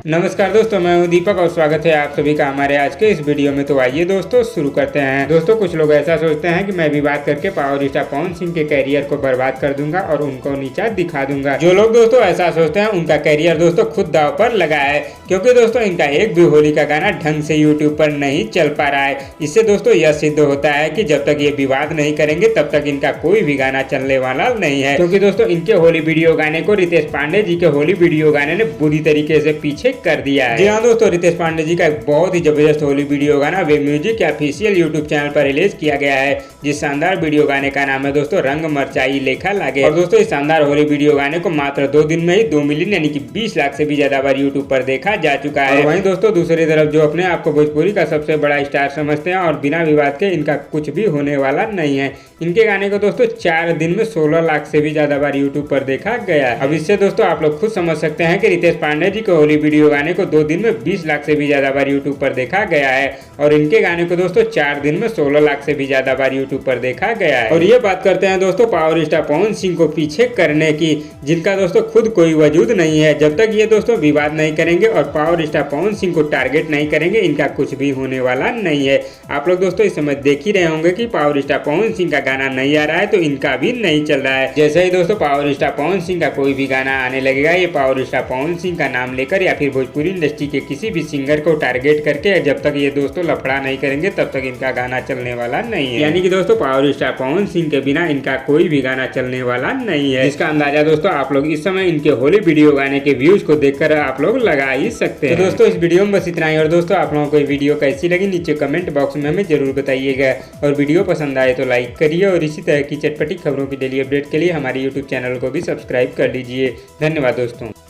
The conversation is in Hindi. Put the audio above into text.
नमस्कार दोस्तों, मैं हूं दीपक और स्वागत है आप सभी का हमारे आज के इस वीडियो में। तो आइए दोस्तों शुरू करते हैं। दोस्तों कुछ लोग ऐसा सोचते हैं कि मैं विवाद करके पावर स्टार पवन सिंह के कैरियर को बर्बाद कर दूंगा और उनको नीचा दिखा दूंगा। जो लोग दोस्तों ऐसा सोचते हैं उनका कैरियर दोस्तों खुद दांव पर लगा है, क्योंकि दोस्तों इनका एक भी होली का गाना ढंग से यूट्यूब पर नहीं चल पा रहा है। इससे दोस्तों यह सिद्ध होता है कि जब तक ये विवाद नहीं करेंगे तब तक इनका कोई भी गाना चलने वाला नहीं है, क्योंकि दोस्तों इनके होली वीडियो गाने को रितेश पांडे जी के होली वीडियो गाने ने बुरी तरीके से पीछे कर दिया है। जी हाँ दोस्तों, रितेश पांडे जी का एक बहुत ही जबरदस्त होली वीडियो गाना वे म्यूजिक के ऑफिशियल यूट्यूब चैनल पर रिलीज किया गया है, जिस शानदार वीडियो गाने का नाम है दोस्तों रंग मरचाई लेखा लागे। और दोस्तों इस शानदार होली वीडियो गाने को मात्र 2 दिन में ही 2 मिलियन यानी कि 20 लाख से भी ज्यादा बार यूट्यूब पर देखा जा चुका है। वहीं दोस्तों दूसरी तरफ जो अपने आप को भोजपुरी का सबसे बड़ा स्टार समझते हैं और बिना विवाद के इनका कुछ भी होने वाला नहीं है, इनके गाने को दोस्तों 4 दिन में 16 लाख से भी ज्यादा बार यूट्यूब पर देखा गया। अब इससे दोस्तों आप लोग खुद समझ सकते हैं कि रितेश पांडे जी के होली वीडियो गाने को 2 दिन में 20 लाख से भी ज्यादा बार यूट्यूब पर देखा गया है और इनके गाने को दोस्तों 4 दिन में 16 लाख से भी ज्यादा बार यूट्यूब पर देखा गया है। और ये बात करते हैं दोस्तों पावर स्टार पवन सिंह को पीछे करने की, जिनका दोस्तों खुद कोई वजूद नहीं है। जब तक ये दोस्तों विवाद नहीं करेंगे और पावर स्टार पवन सिंह को टारगेट नहीं करेंगे इनका कुछ भी होने वाला नहीं है। आप लोग दोस्तों इस समय देख ही रहे होंगे कि पावर स्टार पवन सिंह का गाना नहीं आ रहा है तो इनका भी नहीं चल रहा है। जैसे ही दोस्तों पावर स्टार पवन सिंह का कोई भी गाना आने लगेगा, ये पावर स्टार पवन सिंह का नाम लेकर या फिर भोजपुरी इंडस्ट्री के किसी भी सिंगर को टारगेट करके जब तक ये दोस्तों लफड़ा नहीं करेंगे तब तक इनका गाना चलने वाला नहीं है। यानी कि दोस्तों पावर स्टार पवन सिंह के बिना इनका कोई भी गाना चलने वाला नहीं है, जिसका अंदाजा दोस्तों आप लोग इस समय इनके होली वीडियो गाने के व्यूज को देखकर आप लोग लगा ही सकते हैं। तो दोस्तों इस वीडियो में बस इतना ही। और दोस्तों आप लोगों को वीडियो कैसी लगी नीचे कमेंट बॉक्स में हमें जरूर बताइएगा, और वीडियो पसंद आए तो लाइक करिए और इसी तरह की चटपटी खबरों की डेली अपडेट के लिए हमारे यूट्यूब चैनल को भी सब्सक्राइब कर लीजिए। धन्यवाद दोस्तों।